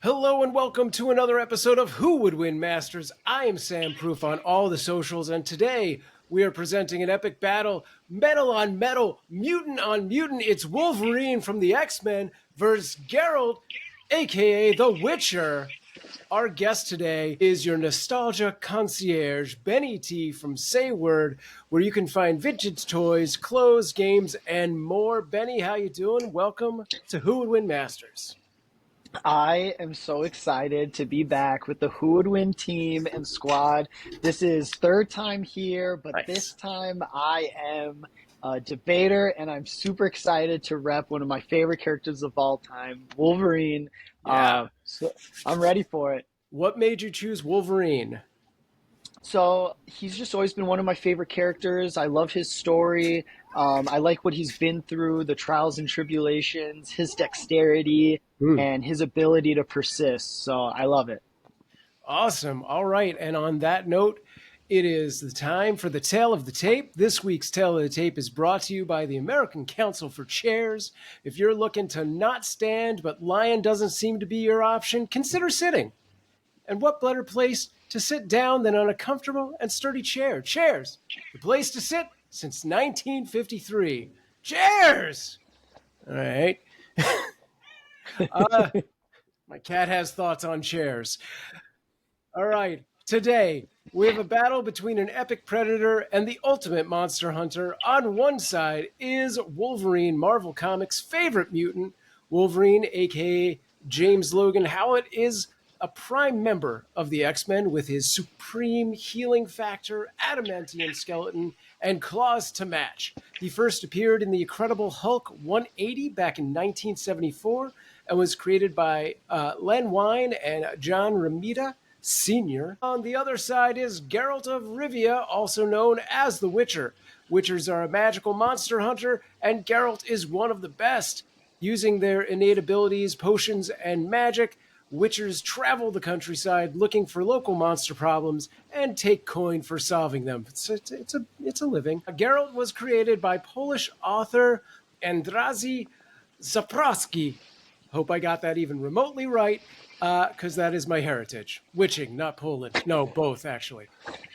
Hello and welcome to another episode of Who Would Win Masters. I am Sam Proof on all the socials, and today we are presenting an epic battle, metal on metal, mutant on mutant. It's Wolverine from the X-Men versus Geralt, aka The Witcher. Our guest today is your nostalgia concierge, Benny T from Say Word, where you can find vintage toys, clothes, games, and more. Benny, how you doing? Welcome to Who Would Win Masters. I am so excited to be back with the Who Would Win team and squad. This is third time here, but this Nice. time I am a debater, and I'm super excited to rep one of my favorite characters of all time, Wolverine. Yeah. So I'm ready for it. What made you choose Wolverine? So he's just always been one of my favorite characters. I love his story. I like what he's been through, the trials and tribulations, his dexterity, Hmm. and his ability to persist. So I love it. Awesome. All right. And on that note, it is the time for the Tale of the Tape. This week's Tale of the Tape is brought to you by the American Council for Chairs. If you're looking to not stand, but lying doesn't seem to be your option, consider sitting. And what better place to sit down than on a comfortable and sturdy chair? Chairs, the place to sit since 1953. Chairs! All right. My cat has thoughts on chairs. All right. Today, we have a battle between an epic predator and the ultimate monster hunter. On one side is Wolverine, Marvel Comics' favorite mutant. Wolverine, aka James Logan Howlett, is a prime member of the X-Men with his supreme healing factor, adamantium skeleton, and claws to match. He first appeared in the Incredible Hulk 180 back in 1974 and was created by Len Wein and John Romita Sr. On the other side is Geralt of Rivia, also known as the Witcher. Witchers are a magical monster hunter, and Geralt is one of the best. Using their innate abilities, potions, and magic, Witchers travel the countryside looking for local monster problems and take coin for solving them. It's a living. Geralt was created by Polish author Andrazy Zaprowski. Hope I got that even remotely right, because that is my heritage. Witching, not Poland. No, both, actually.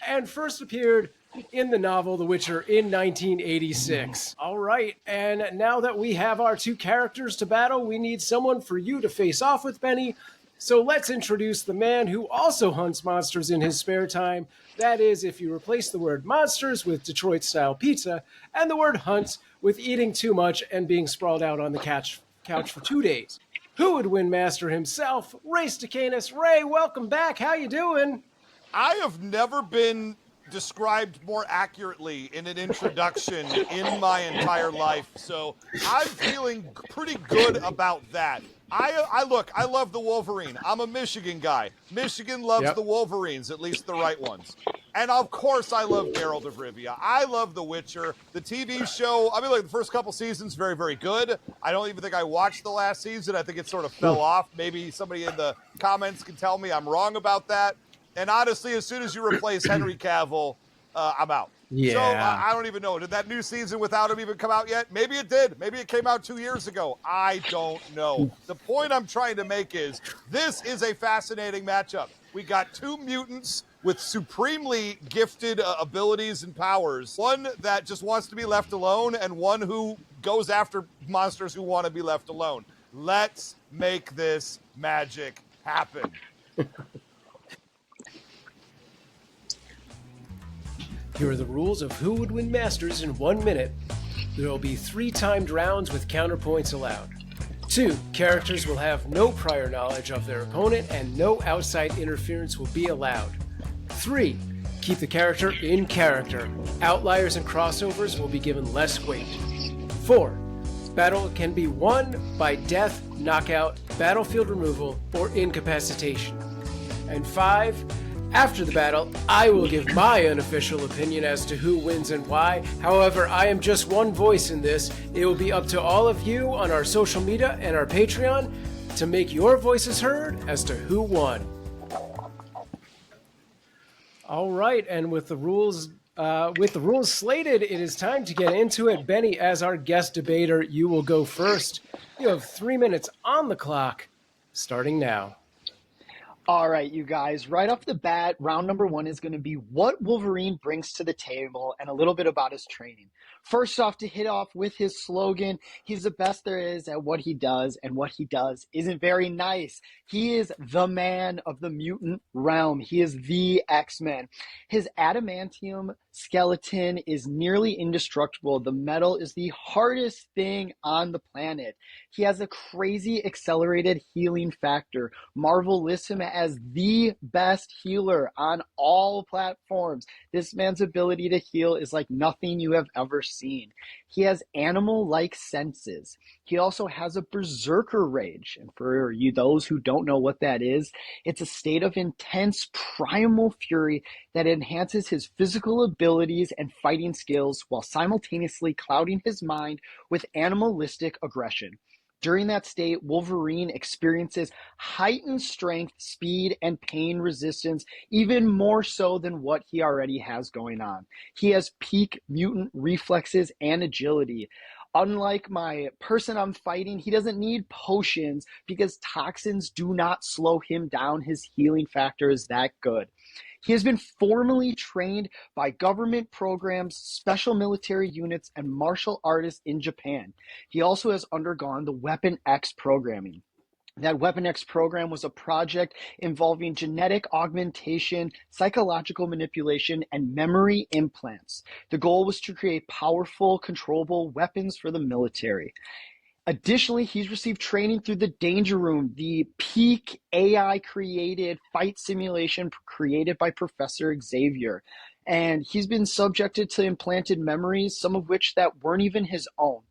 And first appeared in the novel The Witcher in 1986. All right, and now that we have our two characters to battle, we need someone for you to face off with, Benny. So let's introduce the man who also hunts monsters in his spare time. That is, if you replace the word monsters with Detroit-style pizza and the word hunt with eating too much and being sprawled out on the couch for 2 days. Who would win master himself? Ray Stacanis. Ray, welcome back. How you doing? I have never been described more accurately in an introduction in my entire life, so I'm feeling pretty good about that. I love the Wolverine. I'm a Michigan guy. Michigan loves the Wolverines, at least the right ones. And of course I love Geralt of Rivia. I love The Witcher. The TV show, I mean, like the first couple seasons, very, very good. I don't even think I watched the last season. I think it sort of fell off. Maybe somebody in the comments can tell me I'm wrong about that. And honestly, as soon as you replace Henry Cavill, I'm out. Yeah. So I don't even know. Did that new season without him even come out yet? Maybe it did. Maybe it came out 2 years ago. I don't know. The point I'm trying to make is this is a fascinating matchup. We got two mutants with supremely gifted abilities and powers. One that just wants to be left alone and one who goes after monsters who want to be left alone. Let's make this magic happen. Here are the rules of Who Would Win Masters in 1 minute. There will be 3 timed rounds with counterpoints allowed. 2. Characters will have no prior knowledge of their opponent and no outside interference will be allowed. 3. Keep the character in character. Outliers and crossovers will be given less weight. 4. Battle can be won by death, knockout, battlefield removal, or incapacitation. And 5. After the battle, I will give my unofficial opinion as to who wins and why. However, I am just one voice in this. It will be up to all of you on our social media and our Patreon to make your voices heard as to who won. All right, and with the rules slated, it is time to get into it. Benny, as our guest debater, you will go first. You have 3 minutes on the clock, starting now. All right, you guys, right off the bat, round number one is going to be what Wolverine brings to the table and a little bit about his training. First off, to hit off with his slogan, he's the best there is at what he does, and what he does isn't very nice. He is the man of the mutant realm. He is the X-Men. His adamantium skeleton is nearly indestructible. The metal is the hardest thing on the planet. He has a crazy accelerated healing factor. Marvel lists him as the best healer on all platforms. This man's ability to heal is like nothing you have ever seen. He has animal-like senses. He also has a berserker rage. And for you, those who don't know what that is, it's a state of intense primal fury that enhances his physical abilities and fighting skills while simultaneously clouding his mind with animalistic aggression. During that state, Wolverine experiences heightened strength, speed, and pain resistance, even more so than what he already has going on. He has peak mutant reflexes and agility. Unlike my person I'm fighting, he doesn't need potions because toxins do not slow him down. His healing factor is that good. He has been formally trained by government programs, special military units, and martial artists in Japan. He also has undergone the Weapon X programming. That Weapon X program was a project involving genetic augmentation, psychological manipulation, and memory implants. The goal was to create powerful, controllable weapons for the military. Additionally, he's received training through the Danger Room, the peak AI created fight simulation created by Professor Xavier. And he's been subjected to implanted memories, some of which that weren't even his own.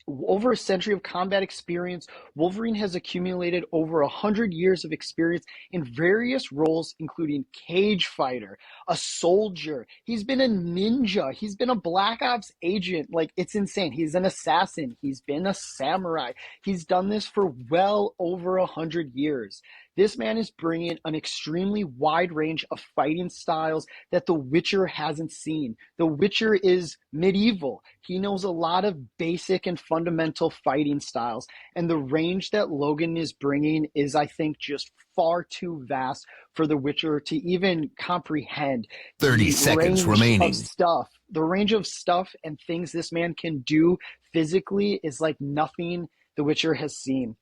Over a century of combat experience, Wolverine has accumulated over 100 years of experience in various roles, including cage fighter, a soldier. He's been a ninja. He's been a Black Ops agent. Like, it's insane. He's an assassin. He's been a samurai. He's done this for well over 100 years. This man is bringing an extremely wide range of fighting styles that The Witcher hasn't seen. The Witcher is medieval. He knows a lot of basic and fundamental fighting styles, and the range that Logan is bringing is, I think, just far too vast for The Witcher to even comprehend. 30 seconds remaining. The range of stuff and things this man can do physically is like nothing The Witcher has seen.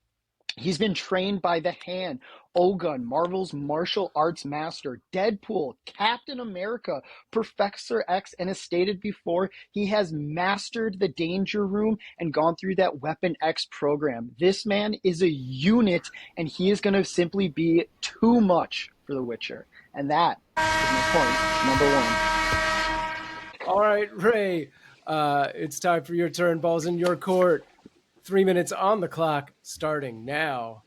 He's been trained by the Hand, Ogun, Marvel's martial arts master, Deadpool, Captain America, Professor X, and as stated before, he has mastered the Danger Room and gone through that Weapon X program. This man is a unit, and he is going to simply be too much for The Witcher. And that is my point number one. All right, Ray, it's time for your turn. Ball's in your court. 3 minutes on the clock, starting now.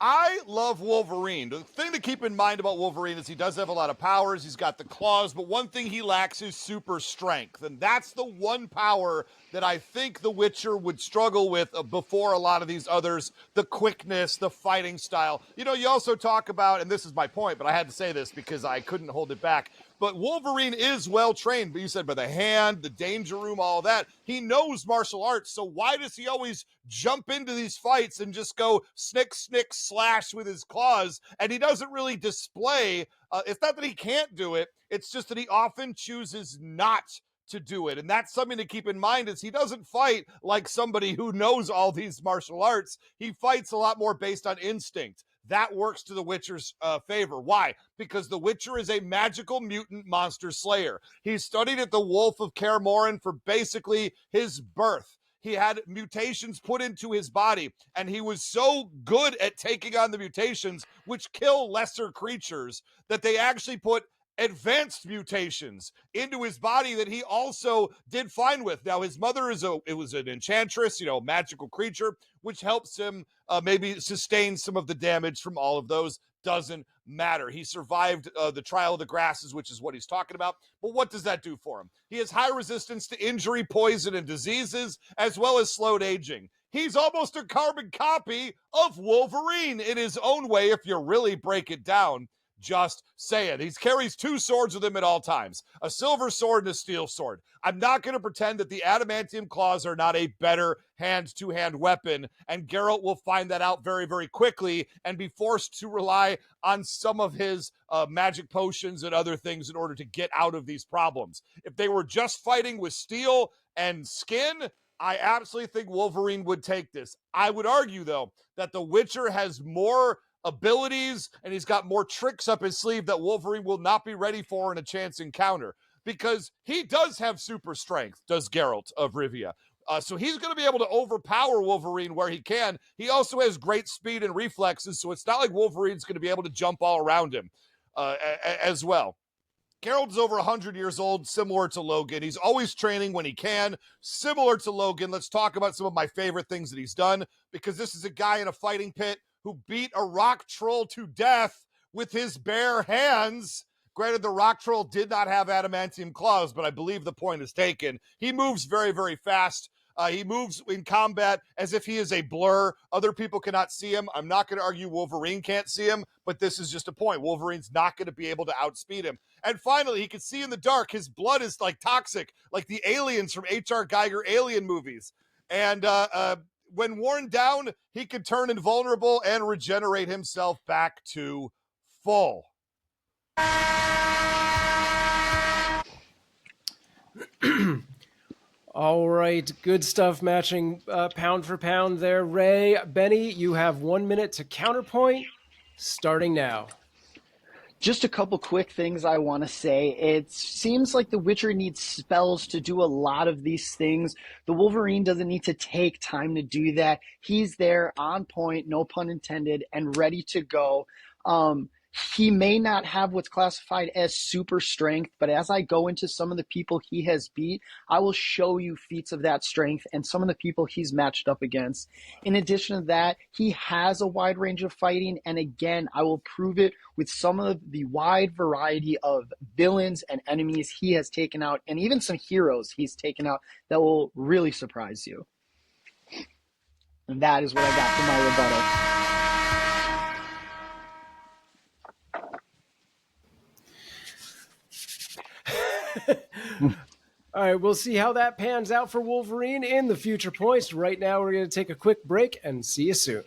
I love Wolverine. The thing to keep in mind about Wolverine is he does have a lot of powers. He's got the claws, but one thing he lacks is super strength. And that's the one power that I think The Witcher would struggle with before a lot of these others, the quickness, the fighting style. You know, you also talk about, and this is my point, but I had to say this because I couldn't hold it back, but Wolverine is well trained, but you said by the Hand, the Danger Room, all that. He knows martial arts, so why does he always jump into these fights and just go snick, slash with his claws? And he doesn't really display, it's not that he can't do it, it's just that he often chooses not to do it. And that's something to keep in mind is he doesn't fight like somebody who knows all these martial arts. He fights a lot more based on instinct. That works to The Witcher's favor. Why? Because The Witcher is a magical mutant monster slayer. He studied at the Wolf of Kaer Morhen for basically his birth. He had mutations put into his body, and he was so good at taking on the mutations, which kill lesser creatures, that they actually put advanced mutations into his body that he also did fine with. Now, his mother was an enchantress, magical creature, which helps him maybe sustain some of the damage from all of those. Doesn't matter. He survived the Trial of the Grasses, which is what he's talking about. But what does that do for him? He has high resistance to injury, poison, and diseases, as well as slowed aging. He's almost a carbon copy of Wolverine in his own way, if you really break it down. Just saying. He carries 2 swords with him at all times, a silver sword and a steel sword. I'm not going to pretend that the adamantium claws are not a better hand-to-hand weapon, and Geralt will find that out very, very quickly and be forced to rely on some of his magic potions and other things in order to get out of these problems. If they were just fighting with steel and skin, I absolutely think Wolverine would take this. I would argue, though, that The Witcher has more abilities and he's got more tricks up his sleeve that Wolverine will not be ready for in a chance encounter, because he does have super strength, does Geralt of Rivia. So he's going to be able to overpower Wolverine where he can. He also has great speed and reflexes, so it's not like Wolverine's going to be able to jump all around him as well. Geralt is over 100 years old, similar to Logan. He's always training when he can, similar to Logan. Let's talk about some of my favorite things that he's done, because this is a guy in a fighting pit who beat a rock troll to death with his bare hands. Granted, the rock troll did not have adamantium claws, but I believe the point is taken. He moves very, very fast. He moves in combat as if he is a blur. Other people cannot see him. I'm not going to argue Wolverine can't see him, but this is just a point. Wolverine's not going to be able to outspeed him. And finally, he can see in the dark. His blood is like toxic, like the aliens from H.R. Geiger alien movies. And when worn down, he can turn invulnerable and regenerate himself back to full. All right, good stuff matching pound for pound there. Ray, Benny, you have 1 minute to counterpoint, starting now. Just a couple quick things I want to say. It seems like The Witcher needs spells to do a lot of these things. The Wolverine doesn't need to take time to do that. He's there on point, no pun intended, and ready to go. He may not have what's classified as super strength, but as I go into some of the people he has beat, I will show you feats of that strength and some of the people he's matched up against. In addition to that, he has a wide range of fighting, and again, I will prove it with some of the wide variety of villains and enemies he has taken out, and even some heroes he's taken out that will really surprise you. And that is what I got for my rebuttal. All right, we'll see how that pans out for Wolverine in the future points. Right now, we're going to take a quick break and see you soon.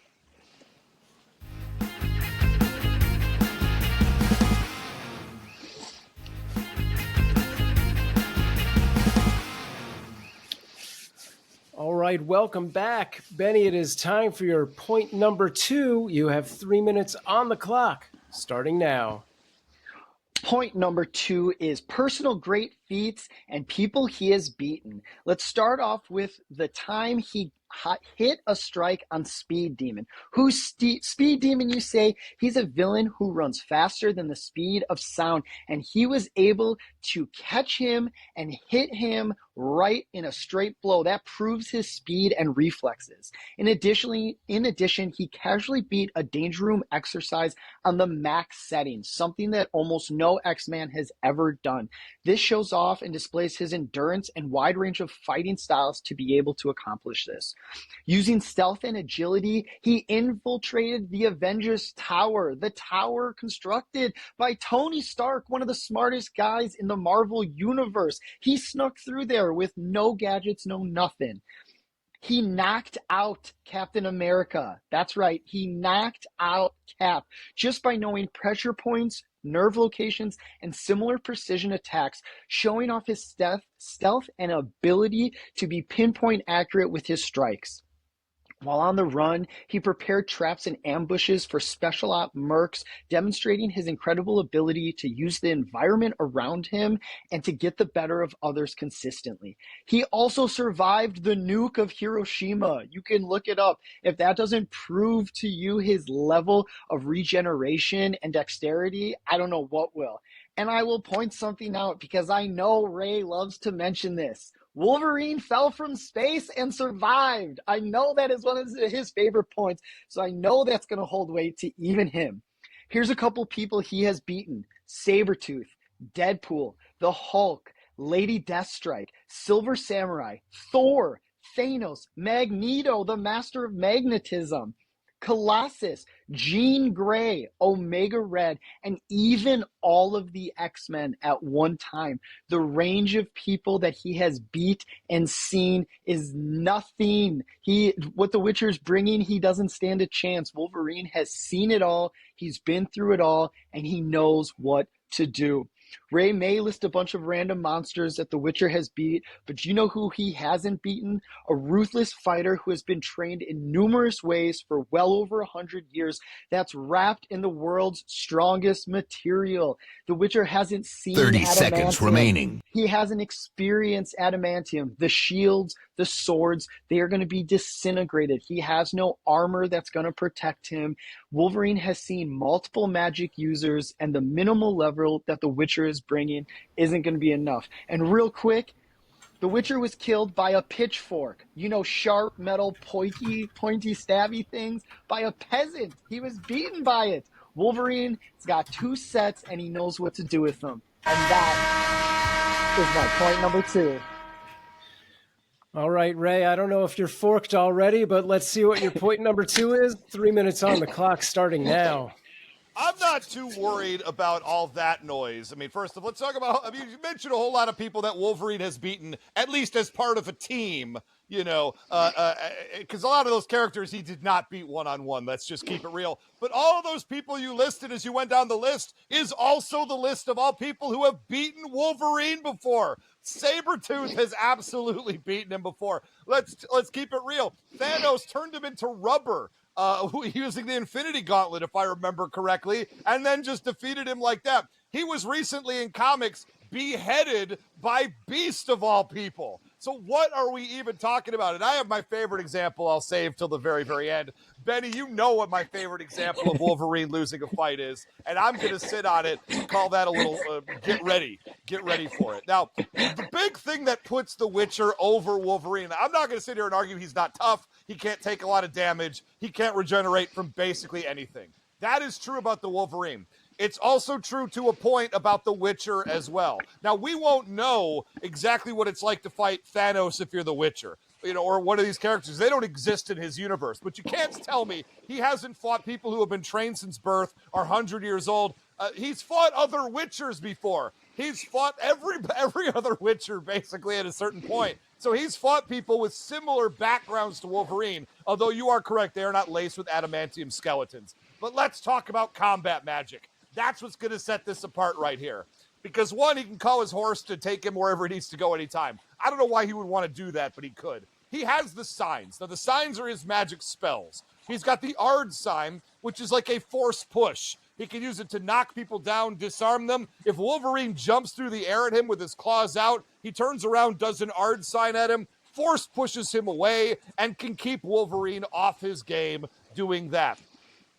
All right, welcome back. Benny, it is time for your point number 2. You have 3 minutes on the clock, starting now. Point number 2 is personal great feats and people he has beaten. Let's start off with the time he hit a strike on Speed Demon. Who's Speed Demon, you say? He's a villain who runs faster than the speed of sound, and he was able to catch him and hit him right in a straight blow. That proves his speed and reflexes. In addition, he casually beat a Danger Room exercise on the max setting, something that almost no X-Man has ever done. This shows off and displays his endurance and wide range of fighting styles to be able to accomplish this. Using stealth and agility, he infiltrated the Avengers Tower, the tower constructed by Tony Stark, one of the smartest guys in the Marvel Universe. He snuck through there with no gadgets, no nothing. He knocked out Captain America. That's right, he knocked out Cap just by knowing pressure points, nerve locations, and similar precision attacks, showing off his stealth and ability to be pinpoint accurate with his strikes. While on the run, he prepared traps and ambushes for special op mercs, demonstrating his incredible ability to use the environment around him and to get the better of others consistently. He also survived the nuke of Hiroshima. You can look it up. If that doesn't prove to you his level of regeneration and dexterity, I don't know what will. And I will point something out because I know Ray loves to mention this. Wolverine fell from space and survived. I know that is one of his favorite points, so I know that's going to hold weight to even him. Here's a couple people he has beaten. Sabretooth, Deadpool, the Hulk, Lady Deathstrike, Silver Samurai, Thor, Thanos, Magneto, the Master of Magnetism, Colossus, Jean Grey, Omega Red, and even all of the X-Men at one time. The range of people that he has beat and seen is nothing. What the Witcher's bringing, he doesn't stand a chance. Wolverine has seen it all, he's been through it all, and he knows what to do. Ray may list a bunch of random monsters that the Witcher has beat, but you know who he hasn't beaten? A ruthless fighter who has been trained in numerous ways for well over 100 years, that's wrapped in the world's strongest material. The Witcher hasn't seen 30 adamantium. seconds remaining. He hasn't experienced adamantium. The shields, the swords, they are going to be disintegrated. He has no armor that's going to protect him. Wolverine has seen multiple magic users, and the minimal level that the Witcher is bringing isn't going to be enough. And real quick, the Witcher was killed by a pitchfork. You know, sharp metal, pointy, stabby things, by a peasant. He was beaten by it. Wolverine's got 2 sets, and he knows what to do with them. And that is my point number 2. All right, Ray, I don't know if you're forked already, but let's see what your point number 2 is. 3 minutes on the clock starting now. I'm not too worried about all that noise. I mean, first of all, let's talk about, you mentioned a whole lot of people that Wolverine has beaten, at least as part of a team, you know, because a lot of those characters he did not beat one-on-one. Let's just keep it real. But all of those people you listed as you went down the list is also the list of all people who have beaten Wolverine before. Sabretooth has absolutely beaten him before. Let's keep it real. Thanos turned him into rubber. Using the Infinity Gauntlet, if I remember correctly, and then just defeated him like that. He was recently in comics beheaded by Beast of all people. So what are we even talking about? And I have my favorite example I'll save till the very, very end. Benny, you know what my favorite example of Wolverine losing a fight is, and I'm going to sit on it and call that a little get ready for it. Now, the big thing that puts The Witcher over Wolverine, I'm not going to sit here and argue he's not tough, he can't take a lot of damage, he can't regenerate from basically anything. That is true about the Wolverine. It's also true to a point about The Witcher as well. Now, we won't know exactly what it's like to fight Thanos if you're The Witcher, you know, or one of these characters. They don't exist in his universe. But you can't tell me he hasn't fought people who have been trained since birth, are 100 years old. He's fought other Witchers before. He's fought every other Witcher, basically, at a certain point. So he's fought people with similar backgrounds to Wolverine, although you are correct, they are not laced with adamantium skeletons. But let's talk about combat magic. That's what's going to set this apart right here. Because one, he can call his horse to take him wherever he needs to go anytime. I don't know why he would want to do that, but he could. He has the signs. Now, the signs are his magic spells. He's got the Ard sign, which is like a force push. He can use it to knock people down, disarm them. If Wolverine jumps through the air at him with his claws out, he turns around, does an Ard sign at him, force pushes him away, and can keep Wolverine off his game doing that.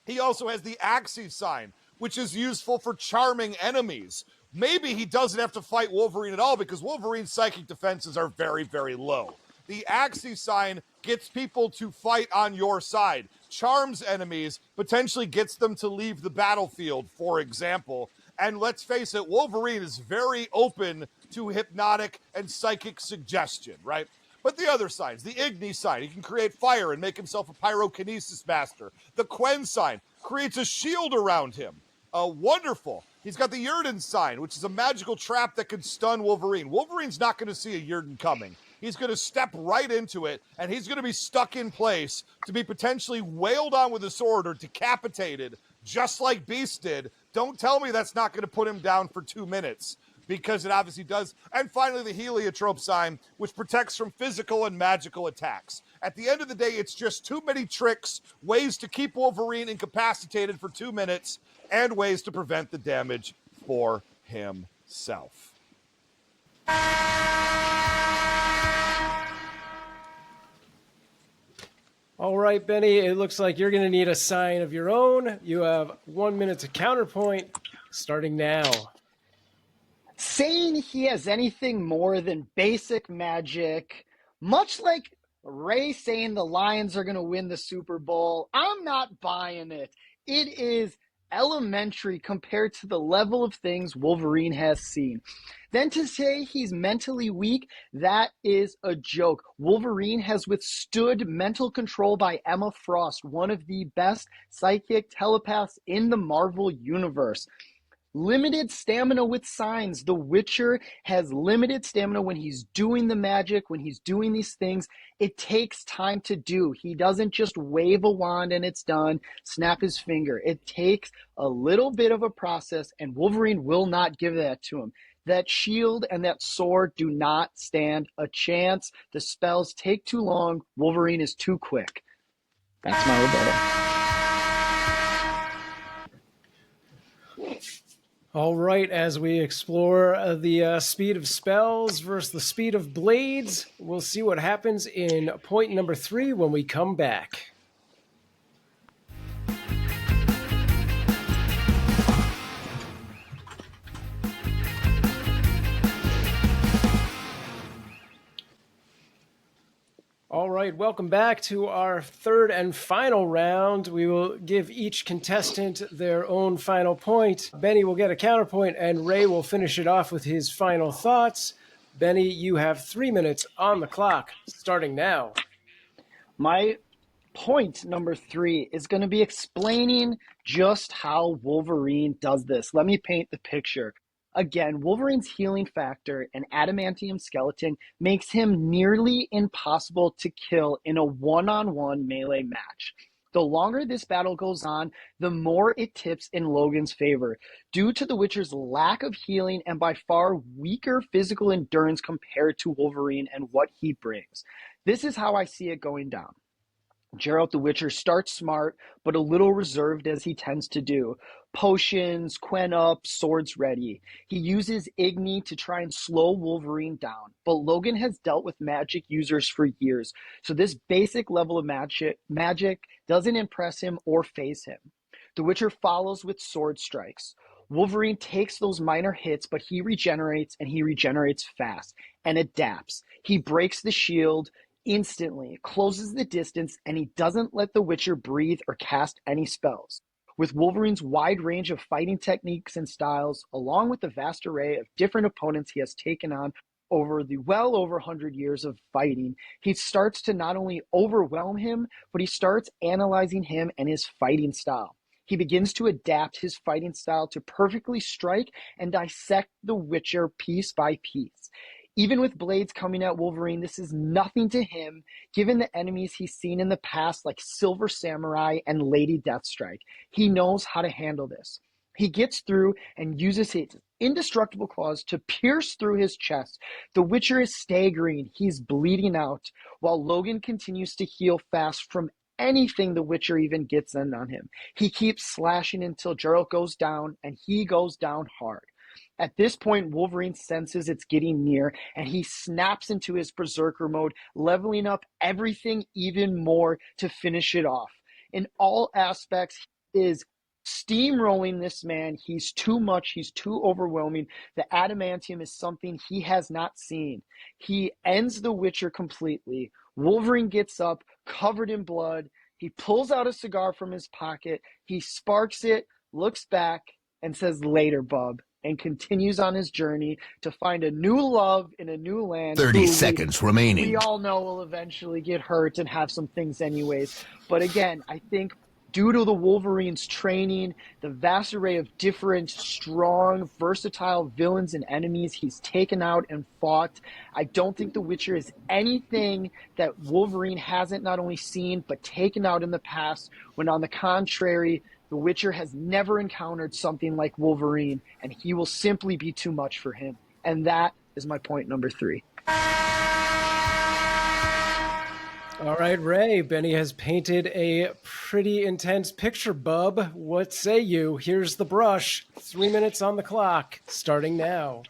He also has the Axis sign, which is useful for charming enemies. Maybe he doesn't have to fight Wolverine at all because Wolverine's psychic defenses are very, very low. The Axis sign gets people to fight on your side, charms enemies, potentially gets them to leave the battlefield, for example. And let's face it, Wolverine is very open to hypnotic and psychic suggestion, right? But the other signs, the Igni sign, he can create fire and make himself a pyrokinesis master. The Quen sign creates a shield around him. Wonderful. He's got the Yrden sign, which is a magical trap that can stun Wolverine. Wolverine's not going to see a Yrden coming. He's going to step right into it, and he's going to be stuck in place to be potentially wailed on with a sword or decapitated, just like Beast did. Don't tell me that's not going to put him down for 2 minutes, because it obviously does. And finally, the Heliotrope sign, which protects from physical and magical attacks. At the end of the day, it's just too many tricks, ways to keep Wolverine incapacitated for 2 minutes, and ways to prevent the damage for himself. All right, Benny, it looks like you're going to need a sign of your own. You have 1 minute to counterpoint, starting now. Saying he has anything more than basic magic, much like Ray saying the Lions are going to win the Super Bowl, I'm not buying it. It is elementary compared to the level of things Wolverine has seen. Then to say he's mentally weak, that is a joke. Wolverine has withstood mental control by Emma Frost, one of the best psychic telepaths in the Marvel Universe. Limited stamina with signs. The Witcher has limited stamina when he's doing the magic, when he's doing these things. It takes time to do. He doesn't just wave a wand and it's done, snap his finger. It takes a little bit of a process, and Wolverine will not give that to him. That shield and that sword do not stand a chance. The spells take too long. Wolverine is too quick. That's my rebuttal. All right, as we explore the speed of spells versus the speed of blades, we'll see what happens in point number 3 when we come back. All right, welcome back to our third and final round. We will give each contestant their own final point. Benny will get a counterpoint, and Ray will finish it off with his final thoughts. Benny, you have 3 minutes on the clock, starting now. My point number 3 is going to be explaining just how Wolverine does this. Let me paint the picture. Again, Wolverine's healing factor and adamantium skeleton makes him nearly impossible to kill in a one-on-one melee match. The longer this battle goes on, the more it tips in Logan's favor, due to the Witcher's lack of healing and by far weaker physical endurance compared to Wolverine and what he brings. This is how I see it going down. Geralt the Witcher starts smart, but a little reserved as he tends to do. Potions, Quen up, swords ready. He uses Igni to try and slow Wolverine down, but Logan has dealt with magic users for years, so this basic level of magic doesn't impress him or faze him. The Witcher follows with sword strikes. Wolverine takes those minor hits, but he regenerates, and he regenerates fast and adapts. He breaks the shield instantly, closes the distance, and he doesn't let the Witcher breathe or cast any spells. With Wolverine's wide range of fighting techniques and styles, along with the vast array of different opponents he has taken on over the well over 100 years of fighting, he starts to not only overwhelm him, but he starts analyzing him and his fighting style. He begins to adapt his fighting style to perfectly strike and dissect the Witcher piece by piece. Even with blades coming at Wolverine, this is nothing to him, given the enemies he's seen in the past like Silver Samurai and Lady Deathstrike. He knows how to handle this. He gets through and uses his indestructible claws to pierce through his chest. The Witcher is staggering. He's bleeding out, while Logan continues to heal fast from anything the Witcher even gets in on him. He keeps slashing until Geralt goes down, and he goes down hard. At this point, Wolverine senses it's getting near, and he snaps into his Berserker mode, leveling up everything even more to finish it off. In all aspects, he is steamrolling this man. He's too much. He's too overwhelming. The adamantium is something he has not seen. He ends the Witcher completely. Wolverine gets up, covered in blood. He pulls out a cigar from his pocket. He sparks it, looks back, and says, "Later, bub," and continues on his journey to find a new love in a new land. 30 seconds remaining. We all know will eventually get hurt and have some things anyways. But again, I think due to the Wolverine's training, the vast array of different, strong, versatile villains and enemies he's taken out and fought, I don't think the Witcher is anything that Wolverine hasn't not only seen, but taken out in the past, when on the contrary, the Witcher has never encountered something like Wolverine, and he will simply be too much for him. And that is my point number 3. All right, Ray, Benny has painted a pretty intense picture, bub. What say you? Here's the brush. 3 minutes on the clock, starting now.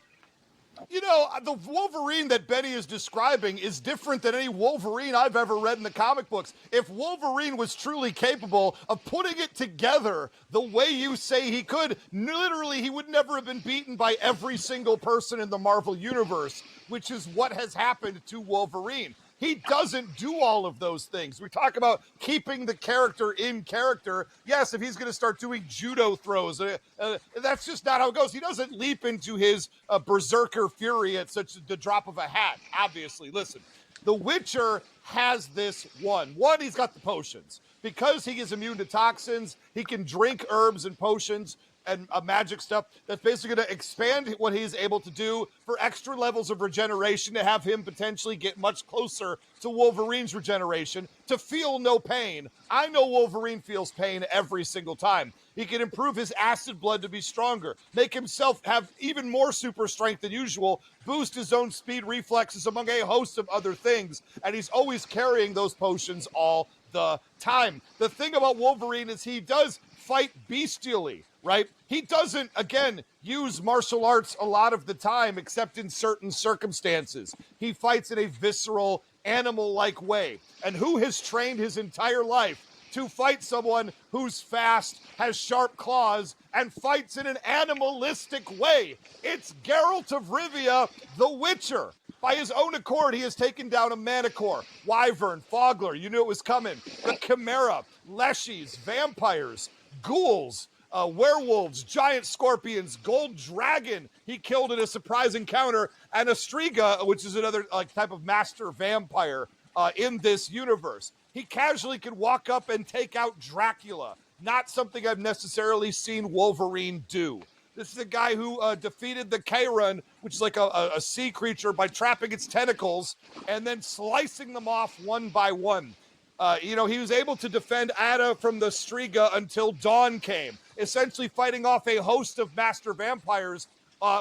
You know, the Wolverine that Benny is describing is different than any Wolverine I've ever read in the comic books. If Wolverine was truly capable of putting it together the way you say he could, literally he would never have been beaten by every single person in the Marvel Universe, which is what has happened to Wolverine. He doesn't do all of those things. We talk about keeping the character in character. Yes, if he's going to start doing judo throws, that's just not how it goes. He doesn't leap into his berserker fury at such the drop of a hat, obviously. Listen, the Witcher has this one. One, he's got the potions. Because he is immune to toxins, he can drink herbs and potions and magic stuff that's basically going to expand what he's able to do for extra levels of regeneration to have him potentially get much closer to Wolverine's regeneration to feel no pain. I know Wolverine feels pain every single time. He can improve his acid blood to be stronger, make himself have even more super strength than usual, boost his own speed reflexes among a host of other things, and he's always carrying those potions all the time. The thing about Wolverine is he does fight bestially, right? He doesn't, again, use martial arts a lot of the time, except in certain circumstances. He fights in a visceral, animal-like way. And who has trained his entire life to fight someone who's fast, has sharp claws, and fights in an animalistic way? It's Geralt of Rivia, the Witcher. By his own accord, he has taken down a Manticore, Wyvern, Fogler, you knew it was coming, the Chimera, Leshies, vampires, ghouls, werewolves, giant scorpions, gold dragon he killed in a surprise encounter, and a Striga, which is another type of master vampire in this universe. He casually can walk up and take out Dracula, not something I've necessarily seen Wolverine do. This is a guy who defeated the Chiron, which is like a sea creature, by trapping its tentacles and then slicing them off one by one. He was able to defend Ada from the Striga until dawn came, essentially fighting off a host of master vampires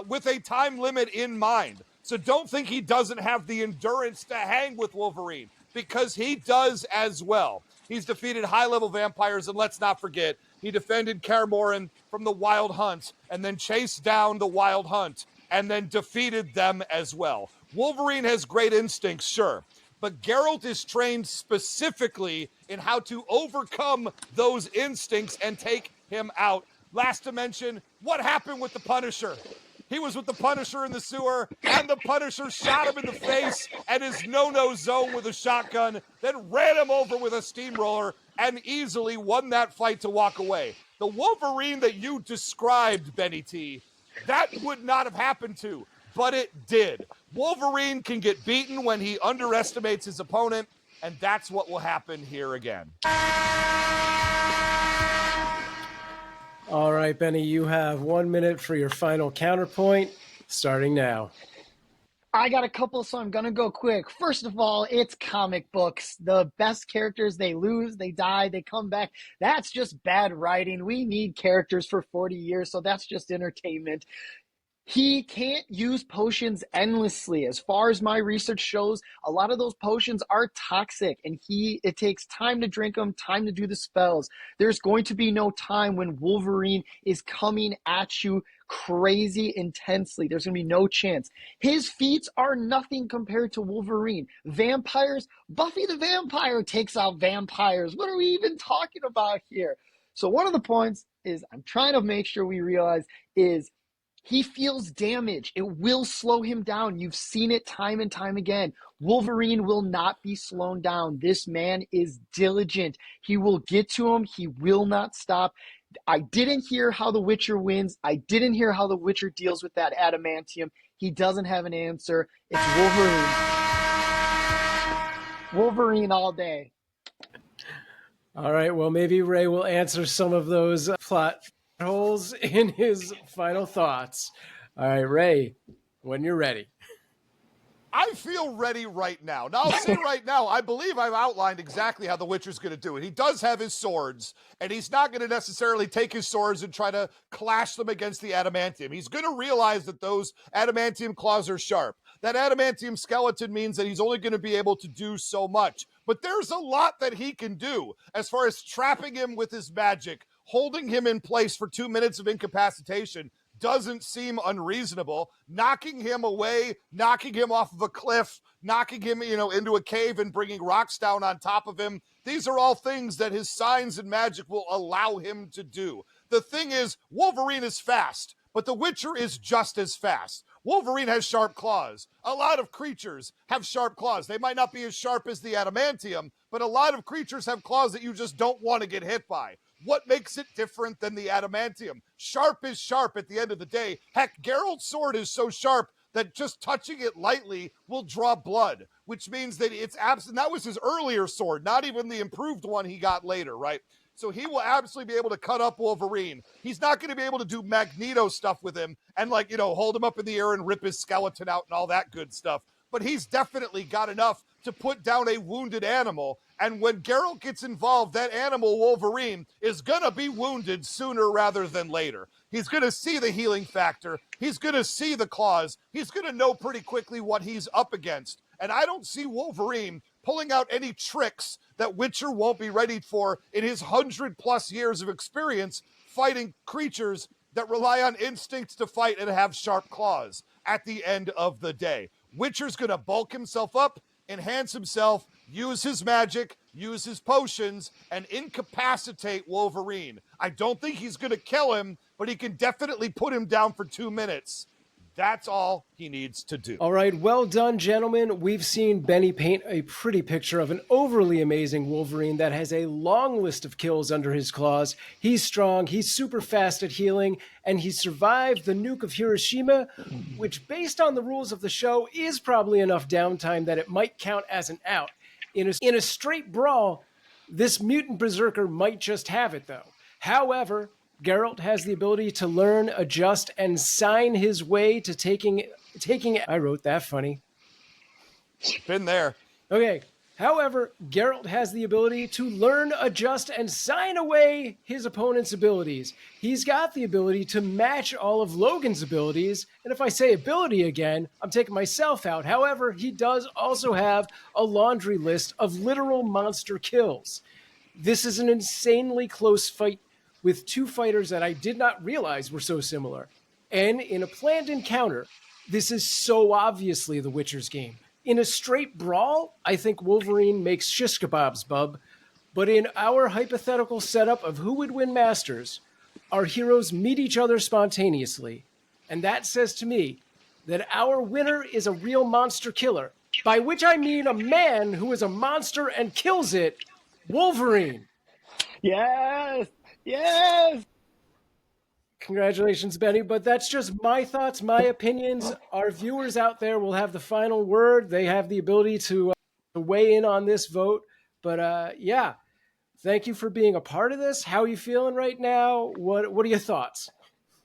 with a time limit in mind. So don't think he doesn't have the endurance to hang with Wolverine, because he does as well. He's defeated high-level vampires, and let's not forget, he defended Kaer Morhen from the Wild Hunt and then chased down the Wild Hunt and then defeated them as well. Wolverine has great instincts, sure, but Geralt is trained specifically in how to overcome those instincts and take him out. Last to mention, what happened with the Punisher? He was with the Punisher in the sewer, and the Punisher shot him in the face and his no-no zone with a shotgun, then ran him over with a steamroller and easily won that fight to walk away. The Wolverine that you described, Benny T, that would not have happened to, but it did. Wolverine can get beaten when he underestimates his opponent, and that's what will happen here again. All right, Benny, you have 1 minute for your final counterpoint, starting now. I got a couple, so I'm going to go quick. First of all, it's comic books. The best characters, they lose, they die, they come back. That's just bad writing. We need characters for 40 years, so that's just entertainment. He can't use potions endlessly. As far as my research shows, a lot of those potions are toxic, and it takes time to drink them, time to do the spells. There's going to be no time when Wolverine is coming at you crazy intensely. There's going to be no chance. His feats are nothing compared to Wolverine. Vampires, Buffy the Vampire takes out vampires. What are we even talking about here? So one of the points is I'm trying to make sure we realize is he feels damage. It will slow him down. You've seen it time and time again. Wolverine will not be slowed down. This man is diligent. He will get to him. He will not stop. I didn't hear how the Witcher wins. I didn't hear how the Witcher deals with that adamantium. He doesn't have an answer. It's Wolverine. Wolverine all day. All right, well, maybe Ray will answer some of those plot holes in his final thoughts. All right, Ray, when you're ready. I feel ready right now. Now, I'll say right now, I believe I've outlined exactly how the Witcher's going to do it. He does have his swords, and he's not going to necessarily take his swords and try to clash them against the adamantium. He's going to realize that those adamantium claws are sharp. That adamantium skeleton means that he's only going to be able to do so much. But there's a lot that he can do as far as trapping him with his magic, holding him in place for 2 minutes of incapacitation doesn't seem unreasonable. Knocking him away, knocking him off of a cliff, knocking him, into a cave and bringing rocks down on top of him. These are all things that his signs and magic will allow him to do. The thing is, Wolverine is fast, but the Witcher is just as fast. Wolverine has sharp claws. A lot of creatures have sharp claws. They might not be as sharp as the adamantium, but a lot of creatures have claws that you just don't want to get hit by. What makes it different than the adamantium? Sharp is sharp at the end of the day. Heck, Geralt's sword is so sharp that just touching it lightly will draw blood, which means that it's absent. That was his earlier sword, not even the improved one he got later, right? So he will absolutely be able to cut up Wolverine. He's not going to be able to do Magneto stuff with him and, like, you know, hold him up in the air and rip his skeleton out and all that good stuff. But he's definitely got enough to put down a wounded animal. And when Geralt gets involved, that animal, Wolverine, is going to be wounded sooner rather than later. He's going to see the healing factor. He's going to see the claws. He's going to know pretty quickly what he's up against. And I don't see Wolverine pulling out any tricks that Witcher won't be ready for in his 100+ years of experience fighting creatures that rely on instincts to fight and have sharp claws at the end of the day. Witcher's going to bulk himself up, enhance himself, use his magic, use his potions, and incapacitate Wolverine. I don't think he's going to kill him, but he can definitely put him down for 2 minutes. That's all he needs to do. All right, well done, gentlemen. We've seen Benny paint a pretty picture of an overly amazing Wolverine that has a long list of kills under his claws. He's strong, he's super fast at healing, and he survived the nuke of Hiroshima, which, based on the rules of the show, is probably enough downtime that it might count as an out. In a straight brawl, this mutant berserker might just have it, though. However, Geralt has the ability to learn, adjust, and sign his way to taking. I wrote that funny. Been there. Okay. However, Geralt has the ability to learn, adjust, and sign away his opponent's abilities. He's got the ability to match all of Logan's abilities. And if I say ability again, I'm taking myself out. However, he does also have a laundry list of literal monster kills. This is an insanely close fight with two fighters that I did not realize were so similar. And in a planned encounter, this is so obviously the Witcher's game. In a straight brawl, I think Wolverine makes shish kebabs, bub. But in our hypothetical setup of who would win Masters, our heroes meet each other spontaneously. And that says to me that our winner is a real monster killer, by which I mean a man who is a monster and kills it, Wolverine. Yes! Yes! Congratulations, Benny, but that's just my thoughts, my opinions. Our viewers out there will have the final word. They have the ability to weigh in on this vote. But yeah, thank you for being a part of this. How are you feeling right now? What are your thoughts?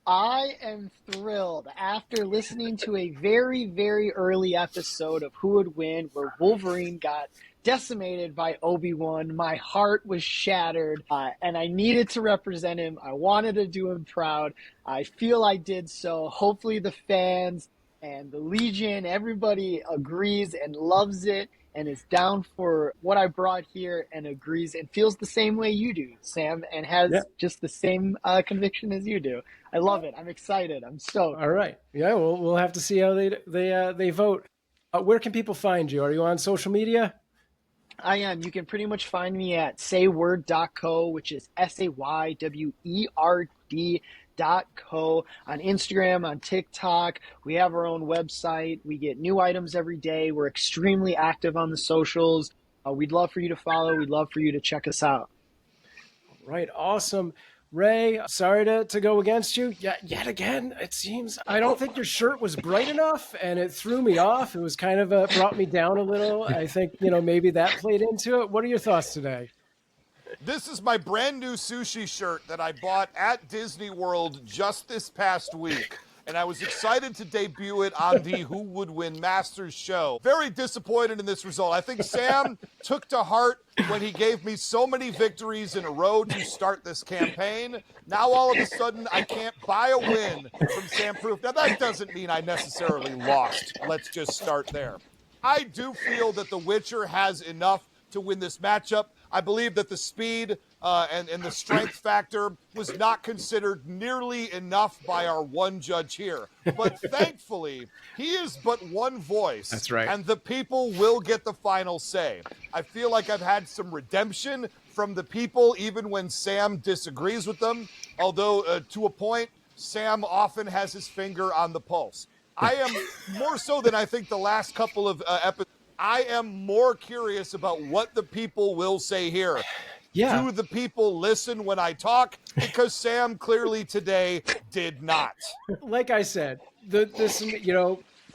I am thrilled after listening to a very, very early episode of Who Would Win, where Wolverine got decimated by Obi-Wan. My heart was shattered, and I needed to represent him. I wanted to do him proud. I feel I did so. Hopefully the fans and the Legion, everybody agrees and loves it and is down for what I brought here and agrees and feels the same way you do, Sam, and has just the same conviction as you do. I love it. I'm excited. I'm stoked. All right. Yeah, we'll have to see how they vote. Where can people find you? Are you on social media? I am. You can pretty much find me at sayword.co, which is SAYWERD.co, on Instagram, on TikTok. We have our own website. We get new items every day. We're extremely active on the socials. We'd love for you to follow. We'd love for you to check us out. Right. Awesome. Ray, sorry to go against you yet again, it seems. I don't think your shirt was bright enough, and it threw me off. It was kind of brought me down a little. I think, maybe that played into it. What are your thoughts today? This is my brand new sushi shirt that I bought at Disney World just this past week. And I was excited to debut it on the Who Would Win Masters show. Very disappointed in this result. I think Sam took to heart when he gave me so many victories in a row to start this campaign. Now all of a sudden I can't buy a win from Sam Proof. Now that doesn't mean I necessarily lost. Let's just start there. I do feel that The Witcher has enough to win this matchup. I believe that the speed and the strength factor was not considered nearly enough by our one judge here. But thankfully, he is but one voice. That's right. And the people will get the final say. I feel like I've had some redemption from the people, even when Sam disagrees with them. Although, to a point, Sam often has his finger on the pulse. I am more so than I think the last couple of episodes. I am more curious about what the people will say here. Yeah. Do the people listen when I talk? Because Sam clearly today did not. Like I said, the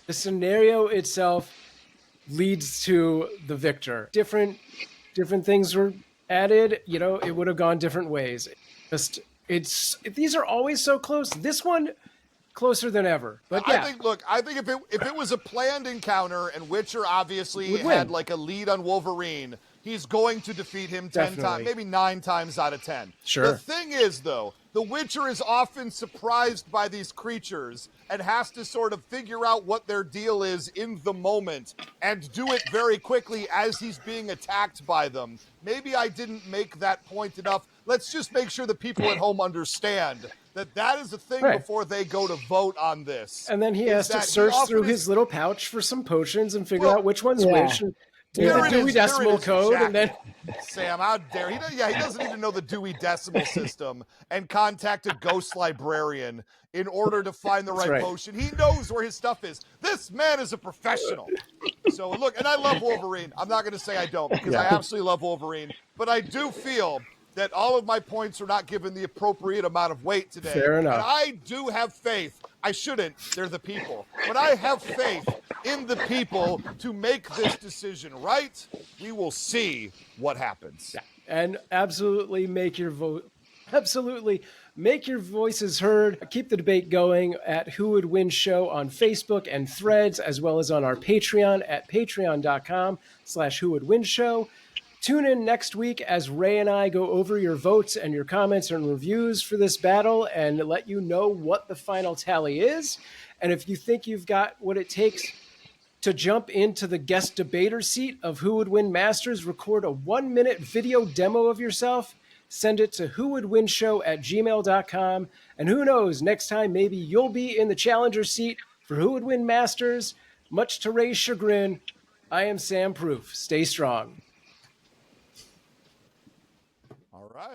scenario itself leads to the victor. Different things were added. It would have gone different ways. These are always so close. This one closer than ever. But yeah, I think if it was a planned encounter and Witcher obviously Would had win. like a lead on Wolverine, he's going to defeat him 10 Definitely. times, maybe 9 times out of 10. Sure. The thing is though, the Witcher is often surprised by these creatures and has to sort of figure out what their deal is in the moment and do it very quickly as he's being attacked by them. Maybe I didn't make that point enough. Let's just make sure the people at home understand that is the thing Right. before they go to vote on this. And then he has to search through his little pouch for some potions and figure out which one's which. And do the Dewey Decimal Code, Jack. and then Sam, how dare he? He doesn't even know the Dewey Decimal System and contact a ghost librarian in order to find the right potion. He knows where his stuff is. This man is a professional. So look, and I love Wolverine. I'm not going to say I don't because I absolutely love Wolverine, but I do feel that all of my points are not given the appropriate amount of weight today. Fair enough. And I do have faith. I shouldn't. They're the people. But I have faith in the people to make this decision right. We will see what happens. Yeah. And absolutely make your vote. Absolutely make your voices heard. Keep the debate going at Who Would Win Show on Facebook and Threads, as well as on our Patreon at patreon.com/Who Would Win Show. Tune in next week as Ray and I go over your votes and your comments and reviews for this battle and let you know what the final tally is. And if you think you've got what it takes to jump into the guest debater seat of Who Would Win Masters, record a 1-minute video demo of yourself, send it to whowouldwinshow@gmail.com. And who knows, next time maybe you'll be in the challenger seat for Who Would Win Masters. Much to Ray's chagrin, I am Sam Proof. Stay strong. All right.